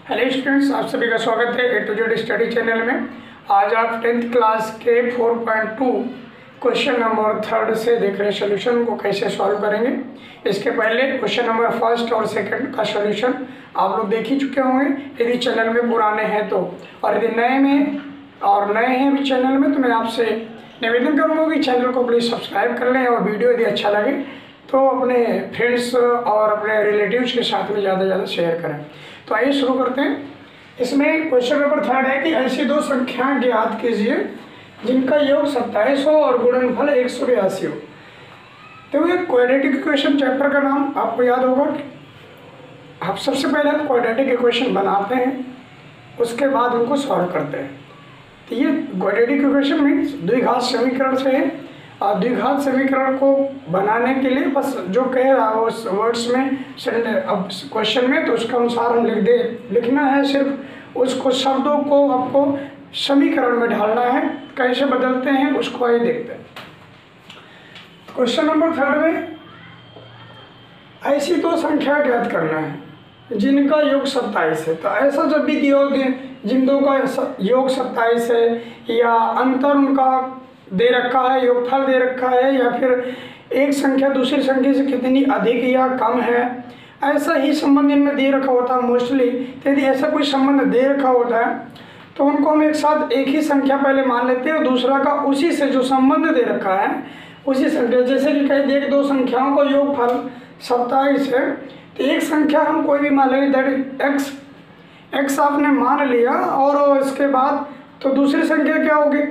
Hello students, आप सभी का स्वागत है ए टू जेड स्टडी चैनल में। आज आप 10th क्लास के 4.2 क्वेश्चन नंबर 3 से देख रहे सोल्यूशन को कैसे सॉल्व करेंगे। इसके पहले क्वेश्चन नंबर 1 और 2 का सोल्यूशन आप लोग देख ही चुके होंगे यदि चैनल में पुराने हैं तो, और यदि नए हैं अभी चैनल में तो मैं आपसे निवेदन करूँगा कि चैनल को प्लीज़ सब्सक्राइब कर लें और वीडियो यदि अच्छा लगे तो अपने फ्रेंड्स और अपने रिलेटिव्स के साथ में ज़्यादा से ज़्यादा शेयर करें। तो आइए शुरू करते हैं। इसमें क्वेश्चन नंबर 3 है कि ऐसी दो संख्याएं ज्ञात कीजिए जिनका योग 27 हो और गुणनफल 182 हो। तो ये क्वाड्रेटिक इक्वेशन चैप्टर का नाम आपको याद होगा कि आप सबसे पहले हम क्वाड्रेटिक इक्वेशन बनाते हैं, उसके बाद उनको सॉल्व करते हैं। तो ये क्वाड्रेटिक इक्वेशन मीन्स द्विघात समीकरण से है। और द्विघात समीकरण को बनाने के लिए बस जो कह रहा है उस वर्ड्स में अब क्वेश्चन में तो उसके अनुसार हम लिखना है। सिर्फ उसको शब्दों को आपको समीकरण में ढालना है। कैसे बदलते हैं उसको आइए देखते हैं। क्वेश्चन नंबर 3 में ऐसी दो संख्या ज्ञात करना है जिनका योग 27 है। तो ऐसा जब भी दिया हो जिन दो का योग 27 है या अंतर उनका दे रखा है, योगफल दे रखा है, या फिर एक संख्या दूसरी संख्या से कितनी अधिक या कम है, ऐसा ही संबंध इनमें दे रखा होता है मोस्टली। यदि ऐसा कोई संबंध दे रखा होता है तो उनको हम एक साथ एक ही संख्या पहले मान लेते हैं और दूसरा का उसी से जो संबंध दे रखा है उसी संख्या। जैसे कि कहीं देख दो संख्याओं का योगफल 27 है तो एक संख्या हम कोई भी मान लेंगे दैट एक्स आपने मान लिया और इसके बाद तो दूसरी संख्या क्या होगी,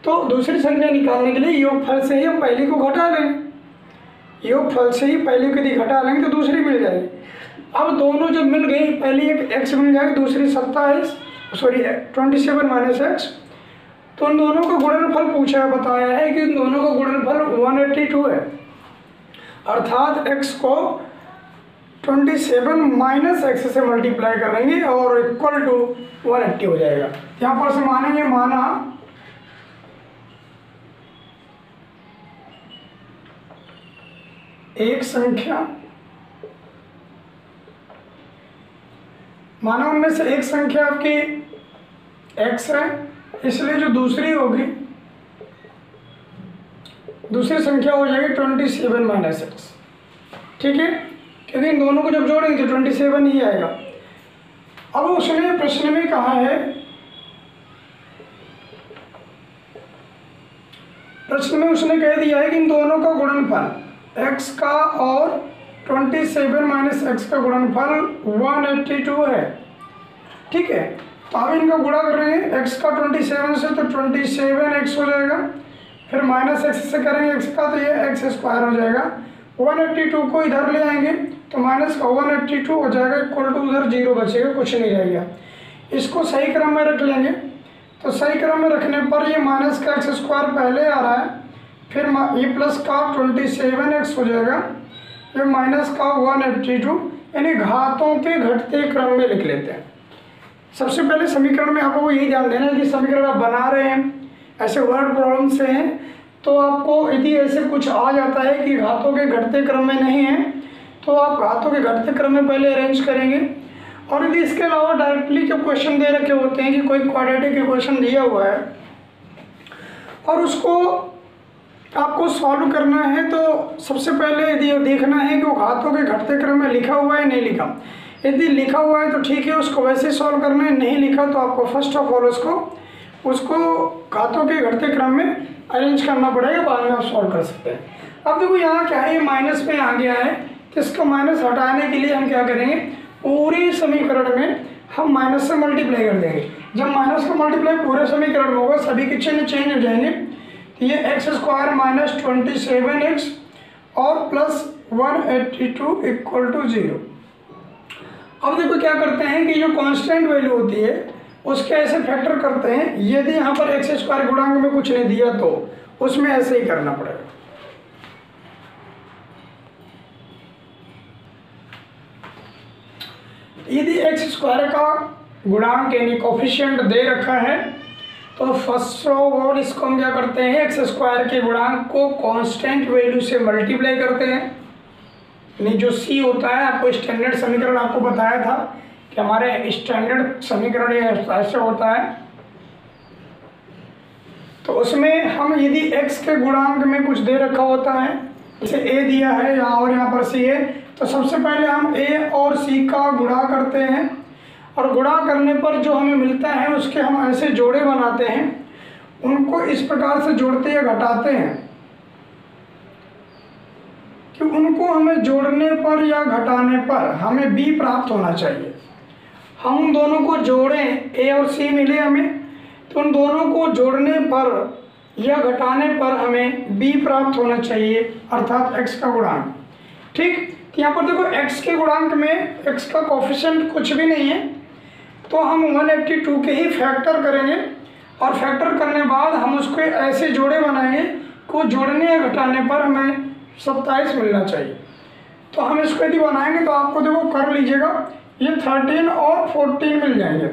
तो दूसरी संख्या निकालने के लिए योगफल से ही हम पहली को घटा लेंगे। योगफल से ही पहली को यदि घटा लेंगे तो दूसरी मिल जाएगी। अब दोनों जब मिल गई, पहली एक एक्स मिल जाएगी, दूसरी 27 माइनस एक्स, तो उन दोनों का गुणनफल बताया है कि इन दोनों का गुणनफल 182 है। अर्थात एक्स को 27 माइनस एक्स से मल्टीप्लाई करेंगे और इक्वल टू 180 हो जाएगा। यहाँ पर से मानेंगे, माना एक संख्या, माना उनमें से एक संख्या आपकी x है, इसलिए जो दूसरी होगी दूसरी संख्या हो जाएगी 27 माइनस एक्स। ठीक है, क्योंकि इन दोनों को जब जोड़ेंगे तो 27 ही आएगा। अब उसने प्रश्न में कहा है, प्रश्न में उसने कह दिया है कि इन दोनों का गुणनफल x का और 27 माइनस एक्स का गुणनफल 182 है। ठीक है, तो अब इनका गुणा कर रहे हैं x का 27 से तो 27x हो जाएगा, फिर माइनस एक्स से करेंगे x का तो ये x² हो जाएगा। 182 को इधर ले आएंगे तो माइनस का 182 हो जाएगा, इक्वल टू उधर 0 बचेगा, कुछ नहीं रहेगा। इसको सही क्रम में रख लेंगे, तो सही क्रम में रखने पर ये माइनस का x² पहले आ रहा है, फिर ये प्लस का 27x हो जाएगा, ये माइनस का 182, यानी घातों के घटते क्रम में लिख लेते हैं। सबसे पहले समीकरण में आप लोगों को यही ध्यान देना है कि समीकरण आप बना रहे हैं ऐसे वर्ड प्रॉब्लम से हैं तो आपको यदि ऐसे कुछ आ जाता है कि घातों के घटते क्रम में नहीं है तो आप घातों के घटते क्रम में पहले अरेंज करेंगे। और यदि इसके अलावा डायरेक्टली जब क्वेश्चन दे रखे होते हैं कि कोई क्वाड्रेटिक इक्वेशन दिया हुआ है और उसको आपको सॉल्व करना है तो सबसे पहले यदि देखना है कि वो घातों के घटते क्रम में लिखा हुआ है नहीं लिखा। यदि लिखा हुआ है तो ठीक है, उसको वैसे सॉल्व करना है, नहीं लिखा तो आपको फर्स्ट ऑफ ऑल उसको घातों के घटते क्रम में अरेंज करना पड़ेगा, बाद में आप सॉल्व कर सकते हैं। अब देखो यहाँ क्या है, ये माइनस में आ गया है तो इसका माइनस हटाने के लिए हम क्या करेंगे, पूरे समीकरण में हम माइनस से मल्टीप्लाई कर देंगे। जब माइनस का मल्टीप्लाई पूरे समीकरण में होगा सभी के चिन्ह चेंज हो जाएंगे, ये x² माइनस 27x और प्लस 182 इक्वल टू 0। अब देखो क्या करते हैं कि जो कांस्टेंट वैल्यू होती है उसके ऐसे फैक्टर करते हैं। यदि यहाँ पर x² गुणांक में कुछ नहीं दिया तो उसमें ऐसे ही करना पड़ेगा। यदि x² का गुणांक यानी कोफिशिएंट दे रखा है तो फर्स्ट ऑफ ऑल इसको हम क्या करते हैं, x² के गुणांक को कांस्टेंट वैल्यू से मल्टीप्लाई करते हैं। यानी जो c होता है, आपको स्टैंडर्ड समीकरण आपको बताया था कि हमारे स्टैंडर्ड समीकरण ये ऐसे होता है। तो उसमें हम यदि x के गुणांक में कुछ दे रखा होता है, जैसे a दिया है यहाँ और यहाँ पर c है, तो सबसे पहले हम a और c का गुणा करते हैं और गुणा करने पर जो हमें मिलता है उसके हम ऐसे जोड़े बनाते हैं, उनको इस प्रकार से जोड़ते या घटाते हैं कि उनको हमें जोड़ने पर या घटाने पर हमें b प्राप्त होना चाहिए। हम उन दोनों को जोड़ें, a और c मिले हमें, तो उन दोनों को जोड़ने पर या घटाने पर हमें b प्राप्त होना चाहिए, अर्थात x का गुणांक। ठीक, तो यहाँ पर देखो x के गुणांक में x का कोफिशिएंट कुछ भी नहीं है, तो हम 182 के ही फैक्टर करेंगे और फैक्टर करने बाद हम उसको ऐसे जोड़े बनाएंगे को जोड़ने या घटाने पर हमें 27 मिलना चाहिए। तो हम इसको यदि बनाएंगे तो आपको देखो कर लीजिएगा, ये 13 और 14 मिल जाएंगे।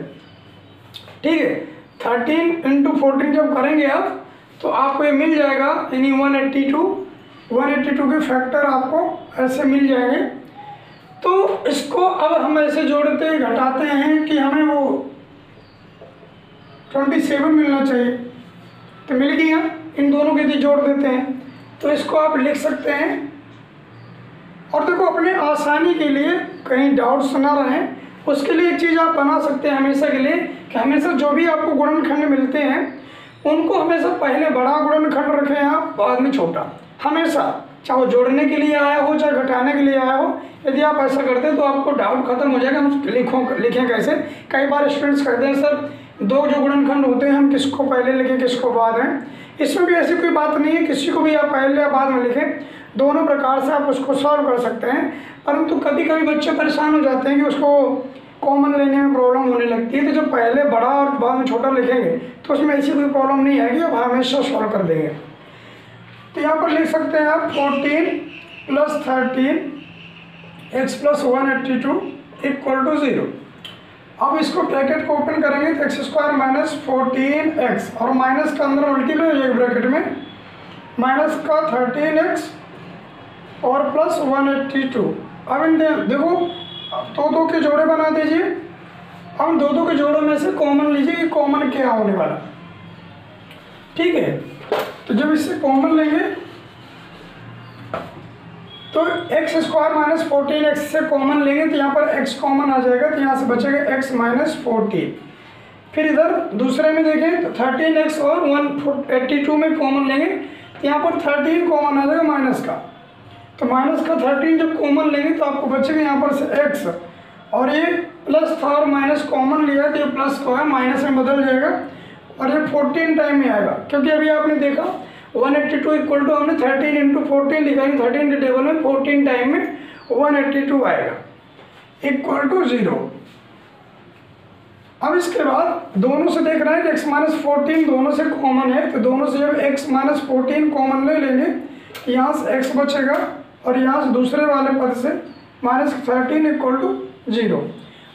ठीक है, 13 इंटू 14 जब करेंगे आप तो आपको ये मिल जाएगा, यानी 182 के फैक्टर आपको ऐसे मिल जाएंगे। तो इसको अब हम ऐसे जोड़ते घटाते हैं कि हमें वो 27 मिलना चाहिए, तो मिल गया। इन दोनों के यदि जोड़ देते हैं तो इसको आप लिख सकते हैं। और देखो अपने आसानी के लिए कहीं डाउट्स ना रहें, उसके लिए एक चीज़ आप बना सकते हैं हमेशा के लिए कि हमेशा जो भी आपको गुणनखंड मिलते हैं उनको हमेशा पहले बड़ा गुणनखंड रखें आप, बाद में छोटा, हमेशा, चाहे वो जोड़ने के लिए आया हो चाहे घटाने के लिए आया हो। यदि आप ऐसा करते हैं तो आपको डाउट खत्म हो जाएगा, हम लिखें कैसे। कई बार स्टूडेंट्स कहते हैं सर दो जो गुणनखंड होते हैं हम किसको पहले लिखें किसको बाद में, इसमें भी ऐसी कोई बात नहीं है, किसी को भी आप पहले या बाद में लिखें, दोनों प्रकार से आप उसको सॉल्व कर सकते हैं। परंतु कभी कभी बच्चे परेशान हो जाते हैं कि उसको कॉमन लेने में प्रॉब्लम होने लगती है, तो जब पहले बड़ा और बाद में छोटा लिखेंगे तो उसमें ऐसी कोई प्रॉब्लम नहीं आएगी, अब हमेशा सॉल्व कर देंगे। तो यहाँ पर लिख सकते हैं आप 14 + 13 x + 182 = 0। अब इसको ब्रैकेट को ओपन करेंगे तो x² - 14x और माइनस का अंदर मल्टीप्लाई हो जाएगा ब्रैकेट में, माइनस का 13x और प्लस 182। अब इन देखो दो के जोड़े बना दीजिए। अब दो के जोड़ों में से कॉमन लीजिए कि कॉमन क्या होने वाला। ठीक है, तो जब इससे कॉमन लेंगे तो x² - 14x से कॉमन लेंगे तो यहाँ पर x कॉमन आ जाएगा, तो यहाँ से बचेगा x - 14। फिर इधर दूसरे में देखें तो 13x और 182 में कॉमन लेंगे तो यहाँ पर 13 कॉमन आ जाएगा माइनस का, तो माइनस का 13 जब कॉमन लेंगे तो आपको बचेगा यहाँ पर से x, और ये प्लस था और माइनस कॉमन लिया तो ये प्लस को है माइनस में बदल जाएगा और ये 14 टाइम में आएगा, क्योंकि अभी आपने देखा 182 इक्वल टू हमने 13 इंटू 14 लिखा है, 13 के टेबल में 14 टाइम में 182 आएगा इक्वल टू 0। अब इसके बाद दोनों से देख रहे हैं कि x - 14 दोनों से कॉमन है, तो दोनों से जब x - 14 कॉमन ले लेंगे यहाँ से x बचेगा और यहाँ से दूसरे वाले पद से -13 = 0।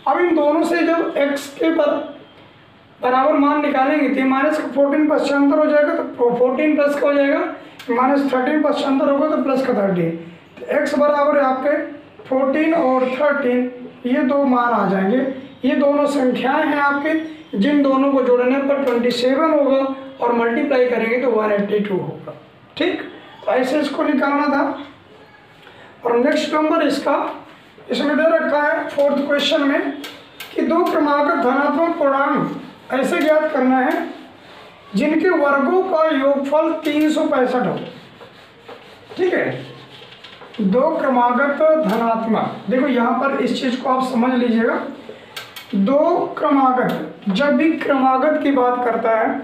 अब इन दोनों से जब x के बराबर मान निकालेंगे तो -14 पश्चांतर हो जाएगा, तो 14 प्लस का हो जाएगा, -13 पश्चांतर होगा तो प्लस का 13, तो x बराबर है आपके 14 और 13, ये दो मान आ जाएंगे। ये दोनों संख्याएं हैं आपके, जिन दोनों को जोड़ने पर 27 होगा और मल्टीप्लाई करेंगे तो 182 होगा। ठीक, तो ऐसे इसको निकालना था। और नेक्स्ट नंबर इसका इसमें दे रखा है 4th क्वेश्चन में कि दो क्रमागत धनात्मक पूर्णांक ऐसे ज्ञात करना है जिनके वर्गों का योगफल 365 हो। ठीक है, दो क्रमागत धनात्मक, देखो यहाँ पर इस चीज़ को आप समझ लीजिएगा। दो क्रमागत, जब भी क्रमागत की बात करता है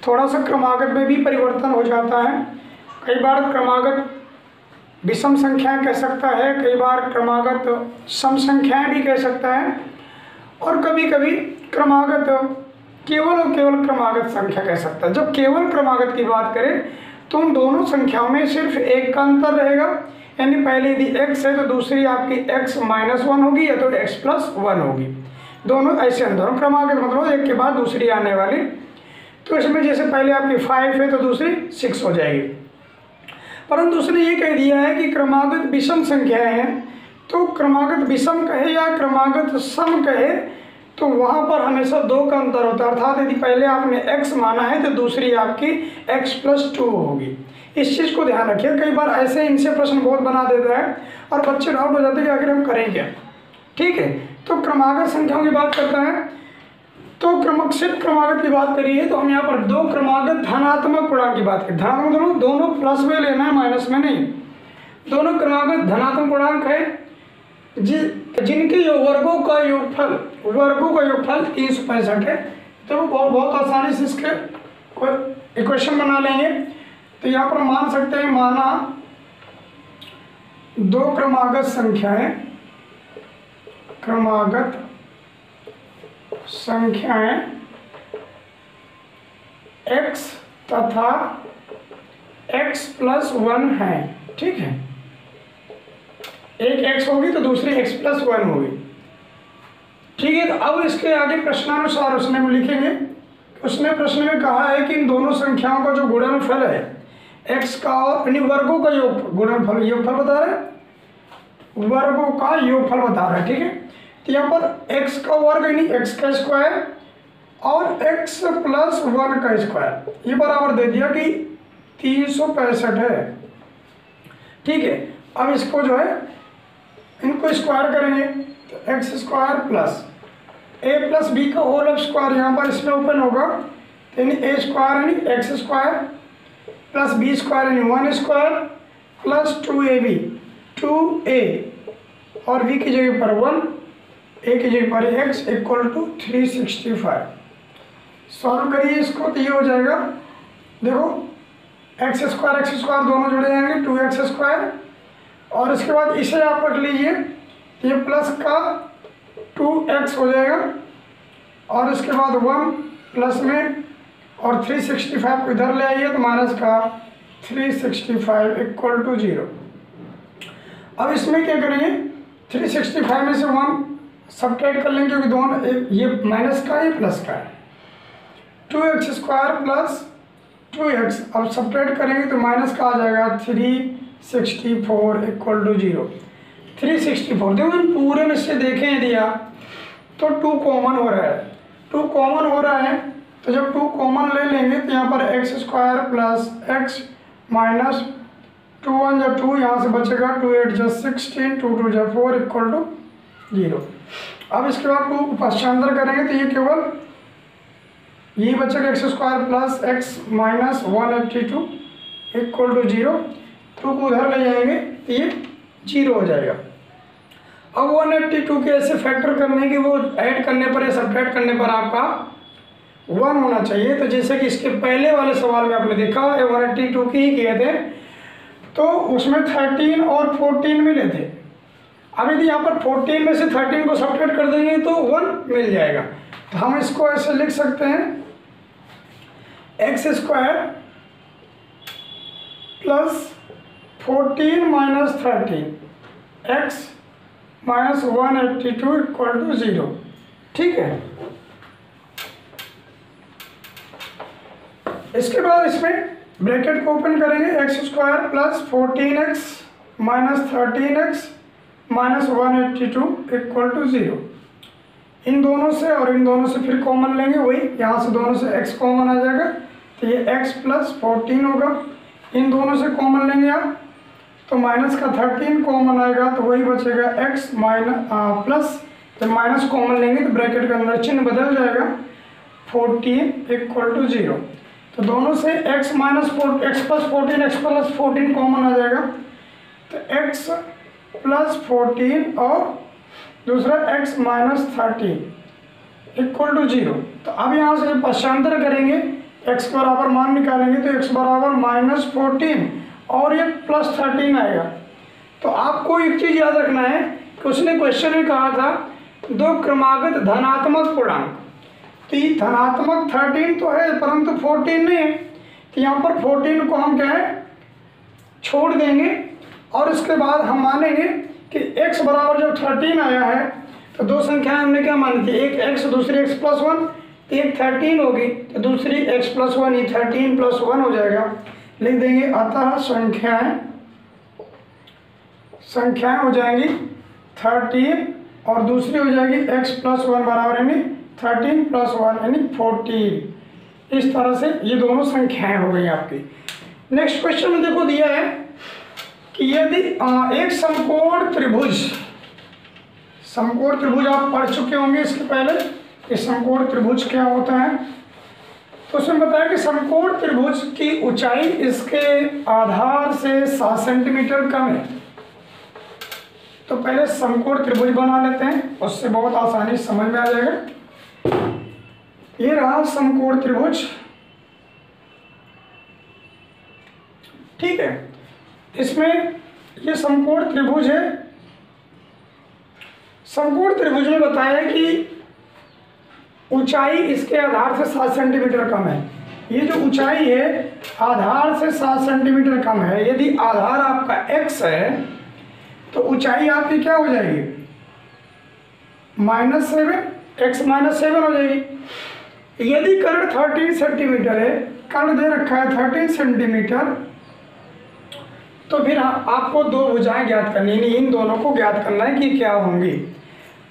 थोड़ा सा क्रमागत में भी परिवर्तन हो जाता है। कई बार क्रमागत विषम संख्याएं कह सकता है, कई बार क्रमागत सम संख्याएं भी कह सकता है, और कभी कभी क्रमागत केवल और केवल क्रमागत संख्या कह सकता है। जब केवल क्रमागत की बात करें तो उन दोनों संख्याओं में सिर्फ एक का अंतर रहेगा, यानी पहले यदि x है तो दूसरी आपकी x - 1 होगी या तो x + 1 होगी, दोनों ऐसे अंदर क्रमागत मतलब एक के बाद दूसरी आने वाली। तो इसमें जैसे पहले आपकी 5 है तो दूसरी 6 हो जाएगी। परंतु उसने ये कह दिया है कि क्रमागत विषम संख्याएं हैं तो क्रमागत विषम कहे या क्रमागत सम कहे तो वहाँ पर हमेशा 2 का अंतर होता है, अर्थात यदि पहले आपने x माना है तो दूसरी आपकी x+2 होगी। इस चीज़ को ध्यान रखिए, कई बार ऐसे इनसे प्रश्न बहुत बना देता है और बच्चे डाउट हो जाते हैं कि आखिर हम करें क्या। ठीक है, तो क्रमागत संख्याओं की बात करते हैं तो सिर्फ क्रमागत की बात करिए तो हम यहाँ पर 2 क्रमागत धनात्मक पूर्णांक की बात करें। धनात्मक दोनों प्लस में लेना है, माइनस में नहीं। दोनों क्रमागत धनात्मक पूर्णांक है जिनके वर्गों का योगफल 365 है। तो बहुत आसानी से इसके कोई इक्वेशन बना लेंगे। तो यहाँ पर मान सकते हैं, माना 2 क्रमागत संख्याएं x तथा x+1 है। ठीक है, एक x होगी तो दूसरी x+1 होगी। ठीक है, तो अब इसके आगे प्रश्नानुसार उसने लिखेंगे। उसने प्रश्न में कहा है कि इन दोनों संख्याओं का जो गुणनफल है x का और वर्गों का योगफल बता रहा है, वर्गों का योगफल बता रहा है। ठीक है, तो यहाँ पर x का वर्ग यानी x का स्क्वायर और x+1 का स्क्वायर ये बराबर दे दिया कि 365 है। ठीक है, अब इसको जो है इनको स्क्वायर करेंगे तो x² प्लस a+b का होल स्क्वायर यहाँ पर इसमें ओपन होगा, यानी a² यानी x² प्लस b² यानी 1² प्लस 2ab 2a और b की जगह पर 1, a की जगह पर x = 365। सॉल्व करिए इसको तो ये हो जाएगा, देखो x² दोनों जुड़े जाएंगे 2x² और इसके बाद इसे आप रख लीजिए, ये प्लस का 2x हो जाएगा और इसके बाद 1 प्लस में और 365 को इधर ले आइए तो माइनस का 365 = 0। अब इसमें क्या करेंगे, 365 में से 1 सब्ट्रैक्ट कर लेंगे क्योंकि दोनों ये माइनस का ये प्लस का है। 2x² प्लस 2x अब सब्ट्रैक्ट करेंगे तो माइनस का आ जाएगा 364 = 0। 364 देखो इन पूरे में से देखें यदि आप तो 2 कॉमन हो रहा है, 2 कॉमन हो रहा है तो जब 2 कॉमन ले लेंगे तो यहाँ पर x² प्लस x माइनस 2 1 जा 2 यहाँ से बचेगा 2 8 जा 16 2 2 जा 4 = 0। अब इसके बाद 2 को पश्चांतर करेंगे तो ये केवल यही बचेगा x² प्लस x माइनस 182 = 0। 2 को उधर ले जाएंगे तो ये 0 हो जाएगा। अब 182 के ऐसे फैक्टर करने की वो ऐड करने पर या सब्ट्रैक्ट करने पर आपका 1 होना चाहिए। तो जैसे कि इसके पहले वाले सवाल में आपने देखा 182 की ही किए थे तो उसमें 13 और 14 मिले थे। अब यदि यहाँ पर 14 में से 13 को सब्ट्रैक्ट कर देंगे तो 1 मिल जाएगा। तो हम इसको ऐसे लिख सकते हैं x² plus 14 minus 13 x minus 182 = 0। ठीक है, इसके बाद इसमें ब्रैकेट को ओपन करेंगे x² plus 14x minus 13x minus 182 = 0। इन दोनों से और इन दोनों से फिर कॉमन लेंगे, वही यहाँ से दोनों से x कॉमन आ जाएगा तो ये x प्लस 14 होगा। इन दोनों से कॉमन लेंगे आप तो माइनस का 13 कॉमन आएगा तो वही बचेगा x माइनस प्लस, जब माइनस कॉमन लेंगे तो ब्रैकेट के अंदर चिन्ह बदल जाएगा 14 = 0। तो दोनों से x प्लस 14 कॉमन आ जाएगा तो x प्लस 14 और दूसरा x माइनस 13 = 0। तो अब यहाँ से पश्चांतर करेंगे x बराबर मान निकालेंगे तो x बराबर -14 और ये प्लस 13 आएगा। तो आपको एक चीज़ याद रखना है कि उसने क्वेश्चन में कहा था 2 क्रमागत धनात्मक पूर्णांक, तो ये धनात्मक 13 तो है परंतु 14 नहीं है। तो यहाँ पर 14 को हम क्या है छोड़ देंगे और उसके बाद हम मानेंगे कि x बराबर जब 13 आया है तो 2 संख्याएं हमने क्या मानी थी, एक x दूसरी x+1, तो एक 13 होगी तो दूसरी x+1 ये 13 + 1 हो जाएगा। लिख देंगे अतः संख्याएं हो जाएंगी 13 और दूसरी हो जाएगी x प्लस 1 बराबर यानी 13 प्लस 1 यानी 14। इस तरह से ये दोनों संख्याएं हो गई आपकी। नेक्स्ट क्वेश्चन में देखो दिया है कि यदि एक समकोण त्रिभुज आप पढ़ चुके होंगे इसके पहले कि समकोण त्रिभुज क्या होता है। तो उसमें बताया कि समकोण त्रिभुज की ऊंचाई इसके आधार से 7 सेंटीमीटर कम है। तो पहले समकोण त्रिभुज बना लेते हैं, उससे बहुत आसानी समझ में आ जाएगा। ये रहा समकोण त्रिभुज, ठीक है। इसमें ये समकोण त्रिभुज है। समकोण त्रिभुज में बताया कि ऊंचाई इसके आधार से 7 सेंटीमीटर कम है। ये जो ऊंचाई है आधार से 7 सेंटीमीटर कम है। यदि आधार आपका x है तो ऊंचाई आपकी क्या हो जाएगी, -7, x -7 हो जाएगी। यदि कर्ण 13 सेंटीमीटर है, कर्ण दे रखा है 13 सेंटीमीटर, तो फिर आपको दो भुजाएं ज्ञात करनी है, इन दोनों को ज्ञात करना है कि क्या होंगी।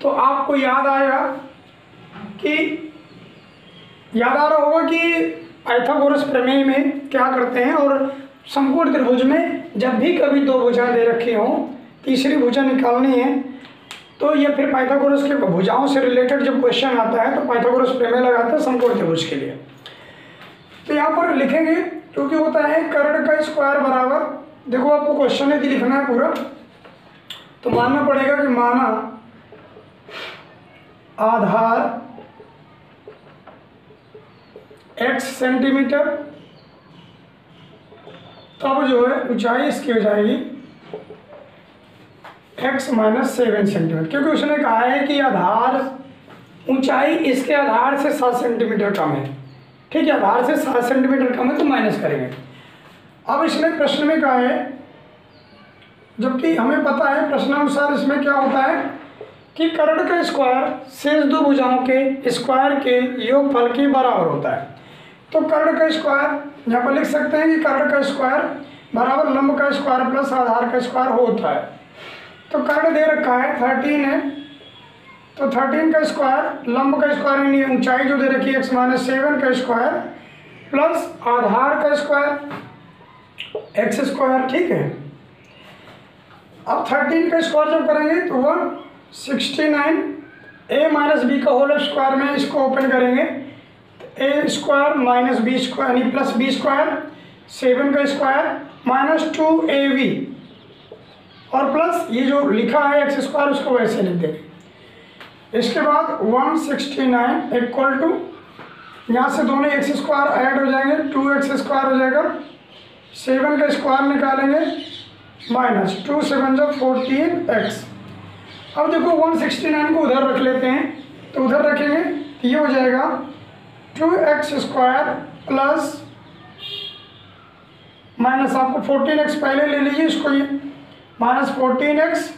तो आपको याद आ रहा होगा कि पाइथागोरस प्रमेय में क्या करते हैं, और समकोण त्रिभुज में जब भी कभी दो भुजाएं दे रखी हों, तीसरी भुजा निकालनी है, तो ये फिर पाइथागोरस के भुजाओं से रिलेटेड जब क्वेश्चन आता है तो पाइथागोरस प्रमेय लगाते हैं समकोण त्रिभुज के लिए। तो यहाँ पर लिखेंगे क्योंकि होता है कर्ण का स्क्वायर बराबर, देखो आपको क्वेश्चन है कि लिखना है पूरा, तो मानना पड़ेगा कि माना आधार x सेंटीमीटर, तब जो है ऊंचाई इसकी हो जाएगी x -7 सेंटीमीटर, क्योंकि उसने कहा है कि आधार ऊंचाई इसके आधार से 7 सेंटीमीटर कम है। ठीक है, आधार से 7 सेंटीमीटर कम है तो माइनस करेंगे। अब इसने प्रश्न में कहा है, जबकि हमें पता है प्रश्नानुसार इसमें क्या होता है कि कर्ण का स्क्वायर शेष दो भुजाओं के स्क्वायर के योगफल के बराबर होता है। तो कर्ण का स्क्वायर यहाँ पर लिख सकते हैं कि कर्ण का स्क्वायर बराबर लंब का स्क्वायर प्लस आधार का स्क्वायर होता है। तो कर्ण दे रखा है 13 है, तो 13 का स्क्वायर लंब का स्क्वायर यानी ऊंचाई जो दे रखी है x -7 का स्क्वायर प्लस आधार का स्क्वायर x स्क्वायर, ठीक है। अब 13 का स्क्वायर जब करेंगे तो 169, a माइनस बी का होल स्क्वायर में इसको ओपन करेंगे तो a square minus b square यानी प्लस बी स्क्वायर, 7 का स्क्वायर -2ab और प्लस ये जो लिखा है x स्क्वायर उसको वैसे लिख देंगे। इसके बाद 169 इक्वल टू, यहाँ से दोनों x स्क्वायर ऐड हो जाएंगे, 2x स्क्वायर हो जाएगा, 7 का स्क्वायर निकालेंगे -2 7 जो 14x। अब देखो 169 को उधर रख लेते हैं, तो उधर रखेंगे तो ये हो जाएगा 2x स्क्वायर प्लस माइनस आपको 14x पहले ले लीजिए, इसको ये -14x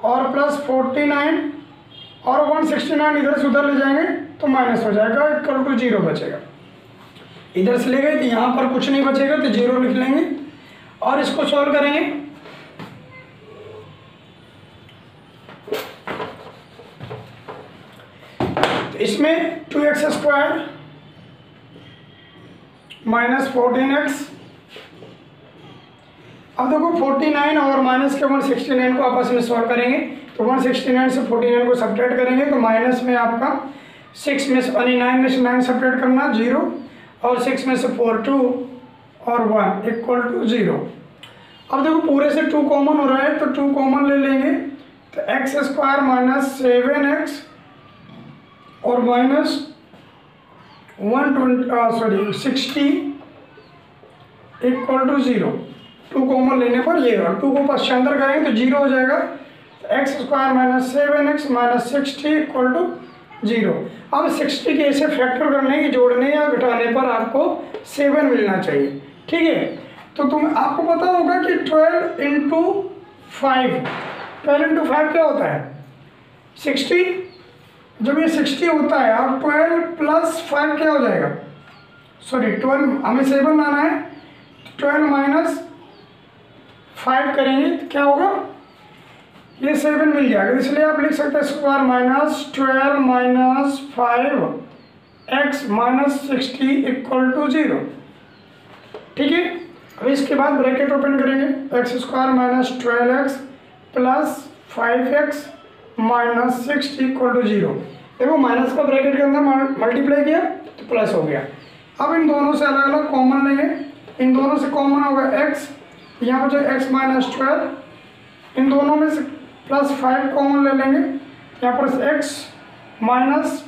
और प्लस 49 और 169 इधर से उधर ले जाएंगे तो माइनस हो जाएगा, इक्वल टू 0 बचेगा। इधर से ले गए तो यहाँ पर कुछ नहीं बचेगा तो 0 लिख लेंगे और इसको सॉल्व करेंगे। तो इसमें 2x स्क्वायर -14x, अब देखो 49 और माइनस के 169 को आपस में सॉल्व करेंगे तो 169 से 49 को सब्ट्रैक्ट करेंगे तो माइनस में आपका 6 में से 9 में से 9 सब्ट्रैक्ट करना 0 और 6 में से 4 2 और 1 इक्वल टू 0। अब देखो पूरे से 2 कॉमन हो रहा है तो 2 कॉमन ले लेंगे तो x स्क्वायर -7x और -60 इक्वल टू 0। 2 कॉमन लेने पर ये होगा, 2 को पश्चांतर करेंगे तो 0 हो जाएगा, तो x square -7x -60 equal to 0। अब 60 के ऐसे फैक्टर करने की जोड़ने या घटाने पर आपको 7 मिलना चाहिए, ठीक है। तो आपको पता होगा कि 12 इंटू 5 क्या होता है 60। जब ये 60 होता है अब 12 प्लस 5 क्या हो जाएगा, सॉरी 12 हमें 7 लाना है, 12 माइनस 5 करेंगे तो क्या होगा, ये 7 मिल जाएगा, इसलिए आप लिख सकते हैं square minus 12 minus 5x minus 60 equal to 0। ठीक है, अब इसके बाद ब्रैकेट ओपन करेंगे, x square minus 12x plus 5x minus 60 equal to 0। देखो माइनस का ब्रैकेट के अंदर मल्टीप्लाई किया तो प्लस हो गया। अब इन दोनों से अलग अलग कॉमन लेंगे, इन दोनों से कॉमन होगा x, यहाँ पर जो x माइनस 12, इन दोनों में से प्लस 5 कॉमन ले लेंगे, यहाँ पर x माइनस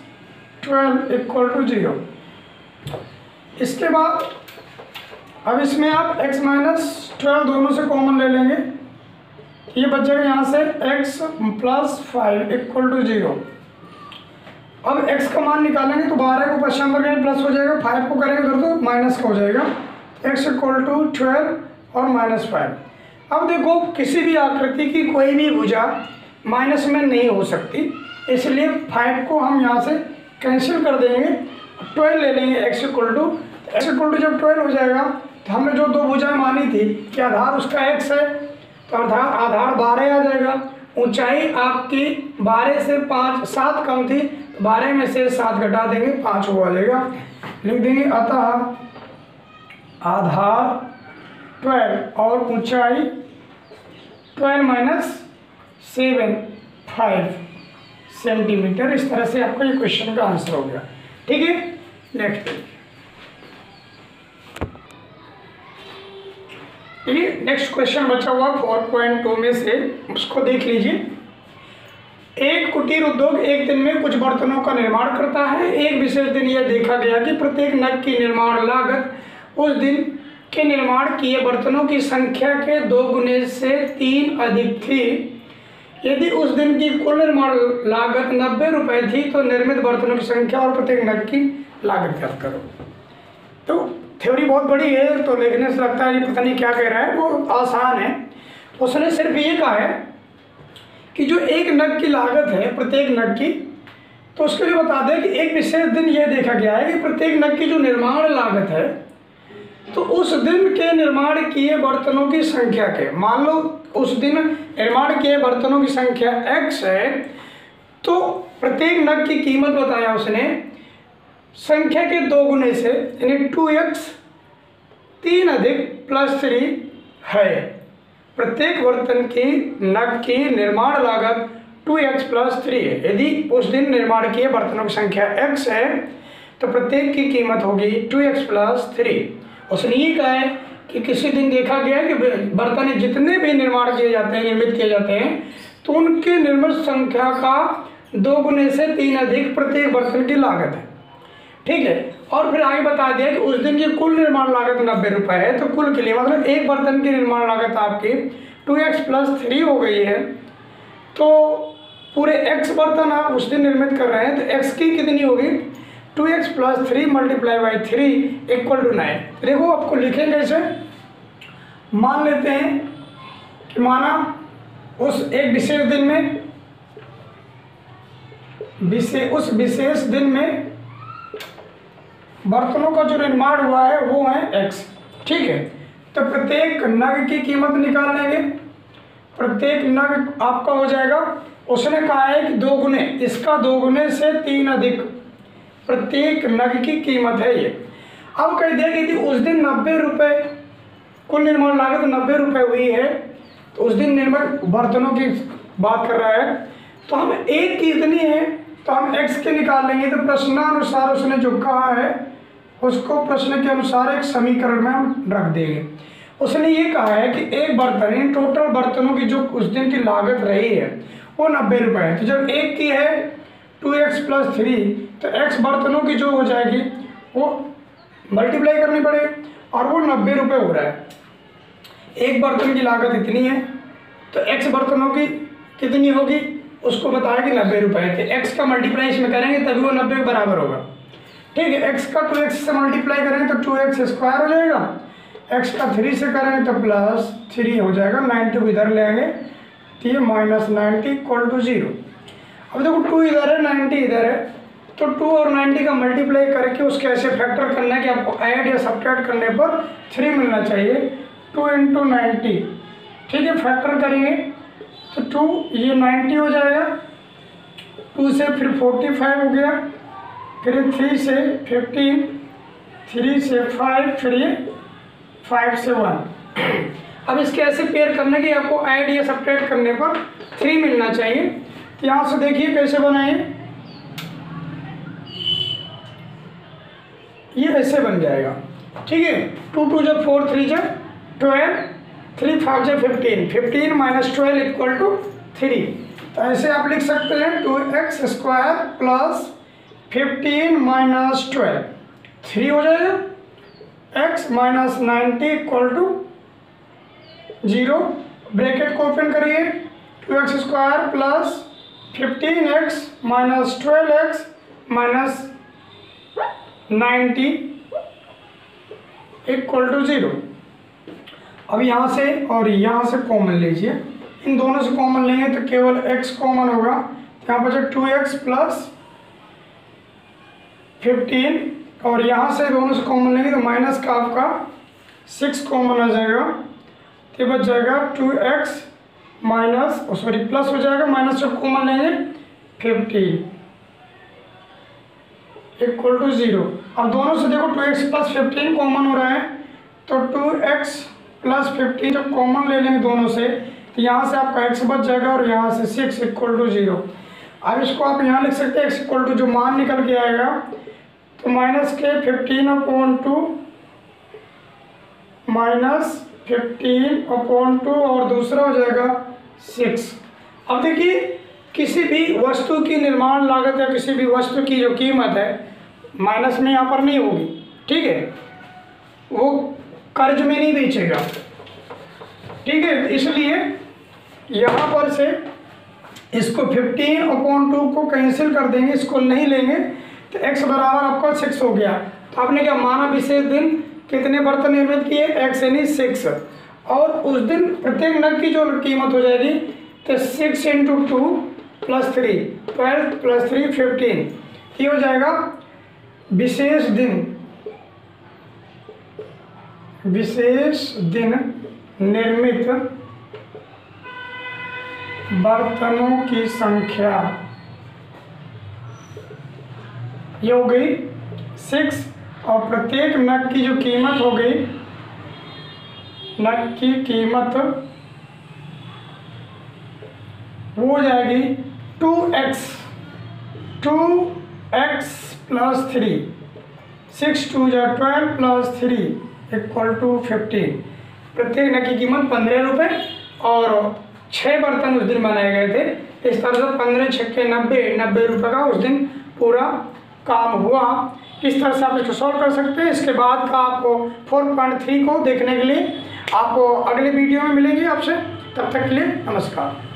12 इक्वल टू 0। इसके बाद अब इसमें आप x माइनस 12 दोनों से कॉमन ले लेंगे, ये बच जाएगा यहाँ से x प्लस 5 इक्वल टू 0। अब x का मान निकालेंगे तो 12 को पश्चिम पर करेंगे प्लस हो जाएगा, 5 को करेंगे उधर तो माइनस का हो जाएगा, x इक्वल टू 12 और माइनस 5। अब देखो किसी भी आकृति की कोई भी भुजा माइनस में नहीं हो सकती, इसलिए 5 को हम यहाँ से कैंसिल कर देंगे, 12 ले लेंगे x इक्वल टू जब 12 हो जाएगा तो हमने जो दो भुजाएं मानी थी कि आधार उसका x है, तो आधार 12 आ जाएगा। ऊंचाई आपकी 12 से 7 कम थी, 12 में से 7 घटा देंगे, 5 हो जाएगा, लिख देंगे अतः आधार 12 और ऊंचाई 12 माइनस 5 सेंटीमीटर। इस तरह से आपका ये क्वेश्चन का आंसर हो गया। ठीक है, नेक्स्ट ये नेक्स्ट क्वेश्चन बचा हुआ 4.2 में से, उसको देख लीजिए। एक कुटीर उद्योग एक दिन में कुछ बर्तनों का निर्माण करता है। एक विशेष दिन यह देखा गया कि प्रत्येक नग की निर्माण लागत उस दिन के निर्माण किए बर्तनों की संख्या के 2 गुने से 3 अधिक थी। यदि उस दिन की कुल निर्माण लागत 90 रुपये थी तो निर्मित बर्तनों की संख्या और प्रत्येक नग की लागत ज्ञात करो। तो थ्योरी बहुत बड़ी है, तो लिखने से लगता है ये पता नहीं क्या कह रहा है, वो आसान है। उसने सिर्फ ये कहा है कि जो एक नग की लागत है प्रत्येक नग की, तो उसके लिए बता दें कि एक विशेष दिन ये देखा गया है कि प्रत्येक नग की जो निर्माण लागत है, तो उस दिन के निर्माण किए बर्तनों की संख्या के, मान लो उस दिन निर्माण किए बर्तनों की संख्या x है, तो प्रत्येक नग की कीमत बताया उसने संख्या के 2 गुने से, यानी 2x 3 अधिक प्लस 3 है। प्रत्येक बर्तन की नग की निर्माण लागत 2x प्लस 3 है। यदि उस दिन निर्माण किए बर्तनों की संख्या x है तो प्रत्येक की कीमत होगी 2x प्लस 3। उसने ये कहा है कि किसी दिन देखा गया कि बर्तन जितने भी निर्माण किए जाते हैं, निर्मित किए जाते हैं, तो उनकी निर्मित संख्या का 2 गुने से 3 अधिक प्रत्येक बर्तन की लागत है। ठीक है, और फिर आगे बता दिया कि उस दिन की कुल निर्माण लागत 90 रुपये है, तो कुल के लिए मतलब एक बर्तन की निर्माण लागत आपकी 2x प्लस 3 हो गई है। तो पूरे x बर्तन आप उस दिन निर्मित कर रहे हैं, तो x की कितनी होगी 2x plus 3 multiply by 3 equal to 9। देखो आपको लिखेंगे इसे, मान लेते हैं कि माना उस एक विशेष दिन में उस विशेष दिन में बर्तनों का जो निर्माण हुआ है वो है x। ठीक है, तो प्रत्येक नग की कीमत निकाल लेंगे, प्रत्येक नग आपका हो जाएगा, उसने कहा है कि 2 गुने, इसका 2 गुने से 3 अधिक प्रत्येक नग की कीमत है ये। अब कह दिया कि उस दिन 90 रुपये कुल निर्माण लागत 90 रुपये हुई है, तो उस दिन निर्मित बर्तनों की बात कर रहा है, तो हम एक की इतनी है तो हम x के निकाल लेंगे। तो प्रश्नानुसार उसने जो कहा है उसको प्रश्न के अनुसार एक समीकरण में हम रख देंगे। उसने ये कहा है कि एक बर्तन, इन टोटल बर्तनों की जो उस दिन की लागत रही है वो 90 रुपये है। तो जब एक की है 2x प्लस 3, तो x बर्तनों की जो हो जाएगी वो मल्टीप्लाई करनी पड़ेगी, और वो 90 रुपये हो रहा है। एक बर्तन की लागत इतनी है तो x बर्तनों की कितनी होगी उसको बताया कि 90 रुपये थे। x का मल्टीप्लाई इसमें करेंगे तभी वो 90 के बराबर होगा। ठीक है, x का 2x से मल्टीप्लाई करेंगे तो 2x स्क्वायर हो जाएगा, x का 3 से करेंगे तो प्लस 3 हो जाएगा, 90 को इधर ले आएंगे तो ये माइनस 90 इक्वल टू 0। अब देखो 2 इधर है 90 इधर है, तो 2 और 90 का मल्टीप्लाई करके उसके ऐसे फैक्टर करना है कि आपको ऐड या सब्ट्रैक्ट करने पर 3 मिलना चाहिए। 2 × 90, ठीक है, फैक्टर करेंगे तो 2 ये 90 हो जाएगा, 2 से फिर 45 हो गया, फिर 3 से 15, 3 से 5, फिर ये 5 से 1। अब इसके ऐसे पेयर करने की आपको ऐड या सब्ट्रैक्ट करने पर 3 मिलना चाहिए। तो यहाँ से देखिए कैसे बनाए, ये ऐसे बन जाएगा, ठीक है। 2 2 जब 4 3 जब 12, 3 5 जब 15, 15 माइनस 12 इक्वल टू 3। तो ऐसे आप लिख सकते हैं 2x स्क्वायर प्लस 15 माइनस 12, 3 हो जाएगा, x minus 90 equal to 0। Bracket को ओपन करिए, 2x square plus 15x minus 12x minus 90 equal to 0। अब यहाँ से और यहाँ से कॉमन लीजिए, इन दोनों से कॉमन लेंगे तो केवल x कॉमन होगा, यहाँ पर 2x प्लस 15, और यहाँ से दोनों से कॉमन लेंगे तो माइनस का आपका 6 कॉमन आ जाएगा, तो बच जाएगा 2x माइनस सॉरी प्लस हो जाएगा, माइनस जब कॉमन लेंगे 15 इक्वल टू 0। अब दोनों से देखो 2x प्लस 15 कॉमन हो रहा है, तो 2x प्लस 15 जब कॉमन ले लेंगे दोनों से तो यहाँ से आपका x बच जाएगा और यहाँ से 6 इक्वल टू 0। अब इसको आप यहाँ लिख सकते हैं x इक्वल टू जो मान निकल के आएगा तो माइनस के 15/2 माइनस 15/2 और दूसरा हो जाएगा 6। अब देखिए किसी भी वस्तु की निर्माण लागत या किसी भी वस्तु की जो कीमत है माइनस में यहाँ पर नहीं होगी, ठीक है, वो कर्ज में नहीं बेचेगा, ठीक है। इसलिए यहाँ पर से इसको 15/2 को कैंसिल कर देंगे, इसको नहीं लेंगे तो x बराबर आपका 6 हो गया। तो आपने क्या माना, विशेष दिन कितने बर्तन निर्मित किए, x यानी 6, और उस दिन प्रत्येक नग की जो कीमत हो जाएगी तो 6 × 2 + 3 12 + 3 15, ये हो जाएगा विशेष दिन निर्मित बर्तनों की संख्या, ये हो गई 6, और प्रत्येक नग की जो कीमत हो गई, नग की कीमत वो हो जाएगी 2x + 3, 6 2 = 12 + 3 इक्वल टू 15। प्रत्येक नग की कीमत 15 रुपये और 6 बर्तन उस दिन बनाए गए थे। इस तरह से 15 × 6 = 90 रुपये का उस दिन पूरा काम हुआ। इस तरह से आप इसको सॉल्व कर सकते हैं। इसके बाद का आपको 4.3 को देखने के लिए आपको अगले वीडियो में मिलेंगे आपसे। तब तक के लिए नमस्कार।